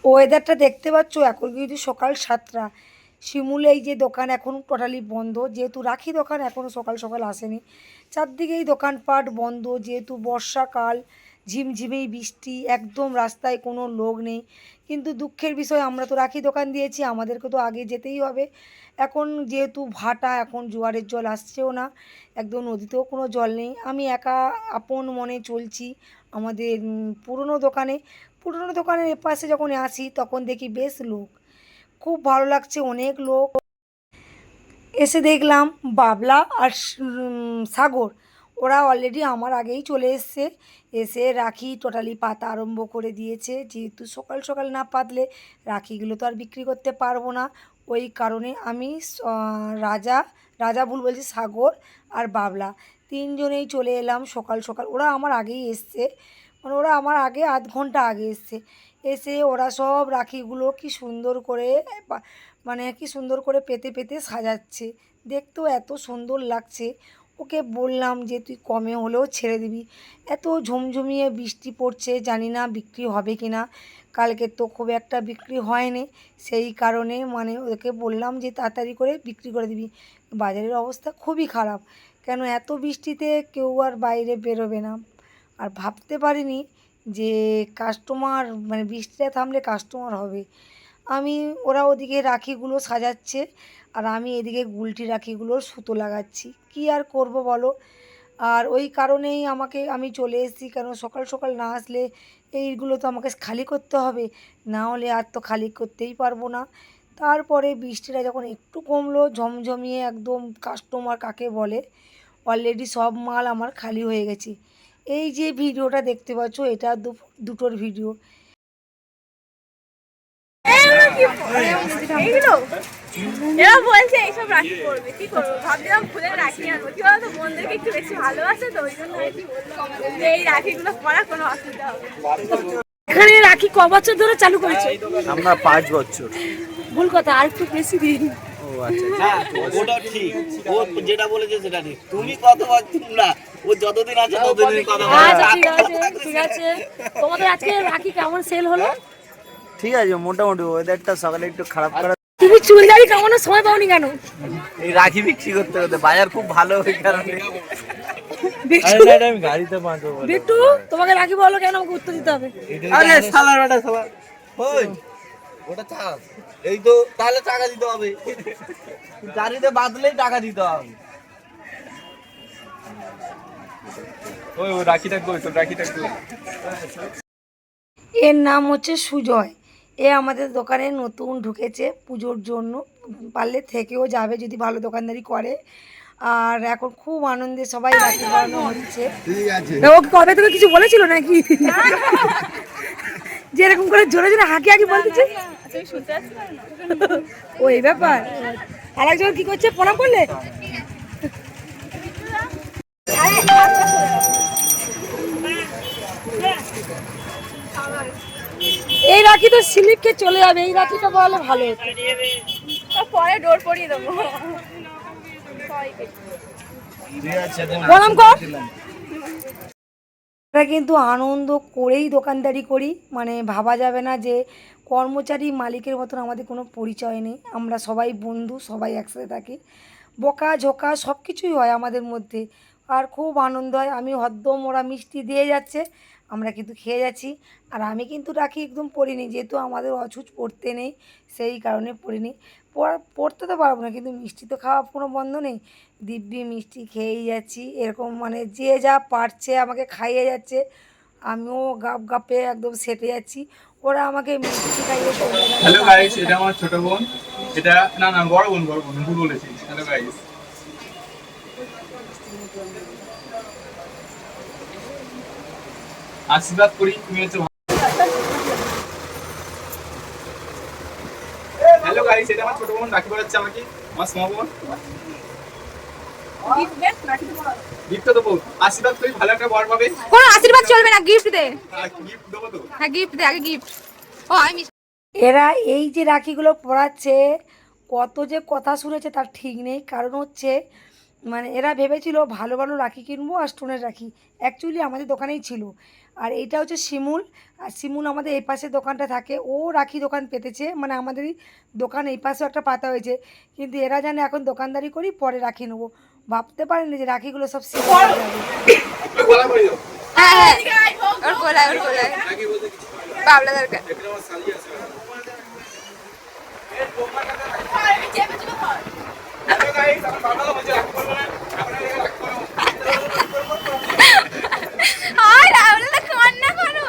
ওয়েদারটা দেখতে পাচ্ছ, এখন কিন্তু সকাল 7টা। শিমুল এই যে দোকান এখন টোটালি বন্ধ, যেহেতু রাখি দোকান এখনও সকাল সকাল আসেনি। চারদিকেই দোকানপাট বন্ধ, যেহেতু বর্ষাকাল, ঝিমঝিমেই বৃষ্টি, একদম রাস্তায় কোনো লোক নেই। কিন্তু দুঃখের বিষয়, আমরা তো রাখি দোকান দিয়েছি, আমাদেরকে তো আগে যেতেই হবে। এখন যেহেতু ভাটা, এখন জোয়ারের জল আসছেও না, একদম নদীতেও কোনো জল নেই। আমি একা আপন মনে চলছি আমাদের পুরনো দোকানের এপাশে যখন আসি তখন দেখি বেশ লোক, খুব ভালো লাগছে, অনেক লোক। এসে দেখলাম বাবলা আর সাগর, ওরা অলরেডি আমার আগেই চলে এসছে। এসে রাখি টোটালি পাতা আরম্ভ করে দিয়েছে, যেহেতু সকাল সকাল না পাতলে রাখিগুলো তো আর বিক্রি করতে পারবো না। ওই কারণে আমি রাজা রাজা ভুল বলছি, সাগর আর বাবলা তিনজনেই চলে এলাম সকাল সকাল। ওরা আমার আগেই এসছে, মানে ওরা আমার আগে আধ ঘন্টা আগে এসছে। এসে ওরা সব রাখিগুলো কি সুন্দর করে মানে কি সুন্দর করে পেতে পেতে সাজাচ্ছে, দেখতেও এত সুন্দর লাগছে। ওকে বললাম যে তুই কমে হলেও ছেড়ে দিবি, এত ঝমঝমিয়ে বৃষ্টি পড়ছে, জানি না বিক্রি হবে কি না। কালকে তো খুব একটা বিক্রি হয়নি, সেই কারণে মানে ওকে বললাম যে তাড়াতাড়ি করে বিক্রি করে দিবি। বাজারের অবস্থা খুবই খারাপ, কেন এত বৃষ্টিতে কেউ আর বাইরে বেরোবে না। আর ভাবতে পারিনি যে কাস্টমার, মানে বৃষ্টিটা থামলে কাস্টমার হবে। ওরা ওদিকে রাখিগুলো সাজাচ্ছে আর আমি এদিকে গুলটি রাখিগুলোর সুতো লাগাচ্ছি, কি আর করব বলো। আর ওই কারণেই আমি চলে এসেছি, কারণ সকাল সকাল না আসলে এইগুলো তো আমাকে খালি করতে হবে, না হলে আর তো খালি করতেই পারবো না। তারপরে বৃষ্টিটা যখন একটু কমলো, ঝমঝমিয়ে একদম কাস্টমার কাকে বলে, অলরেডি সব মাল আমার খালি হয়ে গেছে। এই যে ভিডিওটা দেখতে পাচ্ছ, এটা দুটোর ভিডিও। এরা বলছে এইসব রাখি করবে, কি করবো, ভাবছিলাম ফুলের রাখি আনবো, কি বলতো বোনদেরকে একটু বেশি ভালোবাসে তো, ওই জন্য এই রাখিগুলো পরা কোনো অসুবিধা হবে না। এখানে রাখি ক বছর ধরে চালু করেছে? আমরা 5 বছর। ভুল কথা, আর একটু বেশি দিন। ও আচ্ছা, হ্যাঁ ওটা ঠিক, ও যেটা বলেছে সেটা ঠিক। তুমি কত বছর না, ও যতদিন আছে ততদিন কথা আচ্ছা ঠিক আছে, ঠিক আছে। তোমাদের আজকে রাখি কেমন সেল হলো? ঠিক আছে, মোটামুটি। ওয়েদারটা সকালে একটু খারাপ করা, তুমি চুলদারি কামানোর সময় পাওনি কেন? এই রাখি বিক্রি করতে করতে বাজার খুব ভালো ওই কারণে। আমি গাড়িতে পাঁচবো বলে। বিট্টু, তোমাকে রাখি বলো কেন, আমাকে উত্তর দিতে হবে। আরে শালার বেটা শালা। ওই ওটা থাক, এই তো তাহলে টাকা দিতে হবে, গাড়িতে বাদলেই টাকা দিতে হবে। ওই রাখিটা কই, তো রাখিটা কই? এর নাম হচ্ছে সুজয়, এ আমাদের দোকানে নতুন ঢুকেছে পুজোর জন্য, পারলে থেকেও যাবে যদি ভালো দোকানদারি করে। আর এখন খুব আনন্দে সবাই রাখি বানানো হচ্ছে। ও কবে থেকে কিছু বলেছিল নাকি, যে এরকম করে জোরে জোরে হাঁকি হাঁকি বলতেছে? ও এই ব্যাপার। আরেকজন কি করছে, প্রণাম করলে? এই রাখি তো সিলিপকে চলে যাবে, এই রাখিটা বলে ভালো হতো। পরে ডোর পরিয়ে দেবো। প্রণাম কর। আমরা কিন্তু আনন্দ করেই দোকানদারি করি, মানে ভাবা যাবে না যে কর্মচারী মালিকের মতন আমাদের কোনো পরিচয় নেই। আমরা সবাই বন্ধু, সবাই একসাথে থাকি, বকা ঝোকা সব কিছুই হয় আমাদের মধ্যে, আর খুব আনন্দ হয়। আমি হদ্দম, ওরা মিষ্টি দিয়ে যাচ্ছে, আমরা কিন্তু খেয়ে যাচ্ছি। আর আমি কিন্তু রাখি একদম পরিনি, যেহেতু আমাদের অছুচ পড়তে নেই, সেই কারণে পরিনি। পড়তে তো পারবো না, কিন্তু মিষ্টি তো খাওয়া কোনো বন্ধ নেই, দিব্যি মিষ্টি খেয়েই যাচ্ছি। এরকম মানে যে যা পারছে আমাকে খাইয়ে যাচ্ছে, আমিও গাপ গাপে একদম সেটে যাচ্ছি, ওরা আমাকে মিষ্টি খাইয়ে চলে গেল। হ্যালো গাইস, এটা আমার ছোট বোন, এটা না না বড় বোন, ভুল বলেছি। হ্যালো গাইস, আশীর্বাদ করি, তুমি হচ্ছে। হ্যালো গাইস, এটা আমার ছোট বোন রাখি পড়াচ্ছে আমাকে, আমার স্মল বোন। গিফট তো দেবো, আশীর্বাদ করি, ভালো একটা বর পাবে। কোনো আশীর্বাদ চলবে না, গিফট দে। গিফট দেবো তো? হ্যাঁ গিফট দে, আগে গিফট। ও আমি এরা এই যে রাখিগুলো পরাচ্ছে, কত যে কথা শুনেছে তার ঠিক নেই। কারণ হচ্ছে মানে এরা ভেবেছিল ভালো ভালো রাখি কিনবো আর স্টোনের রাখি, অ্যাকচুয়ালি আমাদের দোকানেই ছিল। আর এইটা হচ্ছে শিমুল, আর শিমুল আমাদের এই পাশে দোকানটা থাকে, ও রাখি দোকান পেতেছে, মানে আমাদেরই দোকান এই পাশেও একটা পাতা হয়েছে, কিন্তু এরা জানে এখন দোকানদারি করি পরে রাখি নেবো, ভাবতে পারেনি যে রাখিগুলো সব শেষ হয়ে যাবে। গলা করে দাও। হ্যাঁ ওর গোলায় বাবলা দরকার হ্যালো গাইস, আমার বাবা বলছে রাগ করবো না, আপনারা রাগ করো। আর বাবলা কান্না করো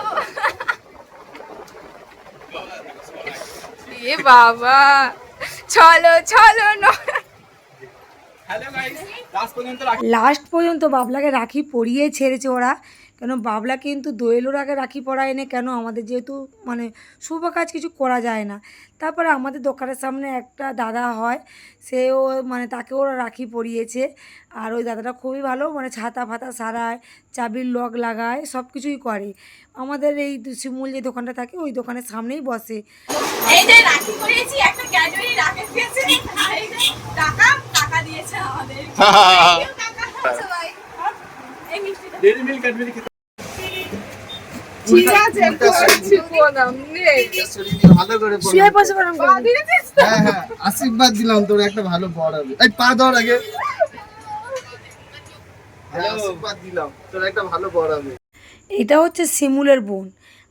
এ বাবা চলো চলো হ্যালো গাইস, লাস্ট পর্যন্ত রাখি। লাস্ট পর্যন্ত বাবলাকে রাখি পরিয়ে ছেড়েছে ওরা, কেন বাবলা কিন্তু দোয়েলোর আগে রাখি পরায় নে, কেন আমাদের যেহেতু মানে শুভ কাজ কিছু করা যায় না। তারপরে আমাদের দোকানের সামনে একটা দাদা হয়, সেও মানে তাকে ওরা রাখি পরিয়েছে, আর ওই দাদাটা খুবই ভালো, মানে ছাতা ফাতা সারায়, চাবির লক লাগায়, সব কিছুই করে। আমাদের এই শিমুল যে দোকানটা থাকে ওই দোকানের সামনেই বসে। এই যে রাখি করেছি একটা ক্যাডবেরি রাখি দিয়েছে আর এই যে টাকা দিয়েছে আমাদের Thank you, কাকা। সবাই এই মিষ্টিটা ডেইরি মিল্ক ক্যাডবেরি খেতে ঠিক আছে বললাম নে ভালো করে পড়। শুয়ে বসে গরম করবি। দিয়েছিস তো? হ্যাঁ হ্যাঁ, আশীর্বাদ দিলাম তোর একটা ভালো বর হবে। এই পা ধর আগে। হ্যাঁ, আশীর্বাদ দিলাম তোর একটা ভালো বর হবে। এটা হচ্ছে শিমুলের বোন,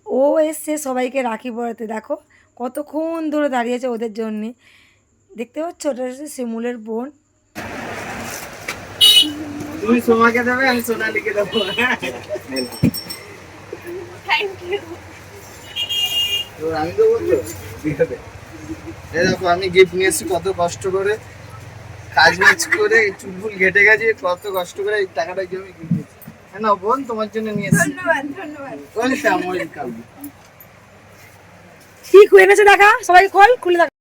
ও এসছে সবাইকে রাখি পরাতে, দেখো কতক্ষণ ধরে দাঁড়িয়েছে ওদের জন্যে, দেখতে পাচ্ছ, ওটা হচ্ছে শিমুলের বোন। তুমি সোমাকে দেবে, আমি সোনালীকে দেবো। থ্যাংক ইউ তোর আমি দেবো তো? ঠিক আছে। এই দেখো আমি গিফট নিয়ে এসেছি কত কষ্ট করে, কাজ বাজ করে চুলফুল ঘেটে গেছে, কত কষ্ট করে এই টাকাটা কি আমি কিনে দিয়েছি। হ্যাঁ না বোন, তোমার জন্য নিয়ে এসেছি। ধন্যবাদ ওয়েলকাম ওয়েলকাম। ঠিক হয়ে গেছে, দেখা সবাইকে খোল, খুলে দেখা।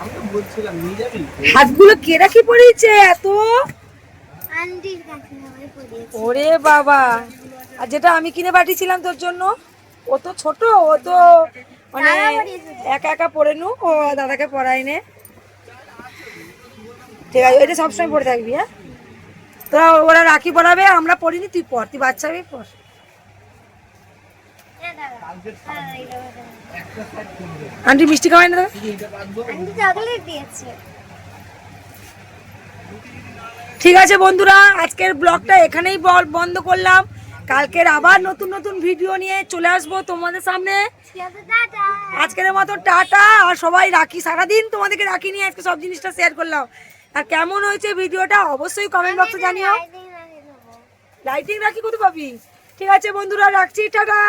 আমি তো বলছিলাম নিয়ে যাবি। হাতগুলো কে রাখি পরিয়েছে এত, আন্টির কাছে আমার পড়িয়েছে। ওরে বাবা। আর যেটা আমি কিনে পাঠিয়েছিলাম তোর জন্য, ও তো ছোট, ও তো মানে একা একা পরে নু, ও দাদাকে পরাই নে। ঠিক আছে, এটা সবসময় পরে থাকবি। হ্যাঁ, তো ওরা রাখি পরাবে, আমরা পরিনি, তুই পর, তুই বাচ্চা মেয়ে পর। আন্টি মিষ্টি খাওয়াই না দাদা? আন্টি চকলেট দিয়েছে। ঠিক আছে বন্ধুরা, আজকের ব্লগটা এখানেই বন্ধ করলাম, কালকের আবার নতুন নতুন ভিডিও নিয়ে চলে আসবো তোমাদের সামনে। টাটা। আজকের মতো টাটা, আর সবাই রাখি, সারাদিন তোমাদেরকে রাখি নিয়ে আজকে সব জিনিসটা শেয়ার করলাম। আর কেমন হয়েছে ভিডিওটা অবশ্যই কমেন্ট বক্সে জানিও। লাইটিং রাখি কত পাবি? ঠিক আছে বন্ধুরা, রাখছি, টাটা।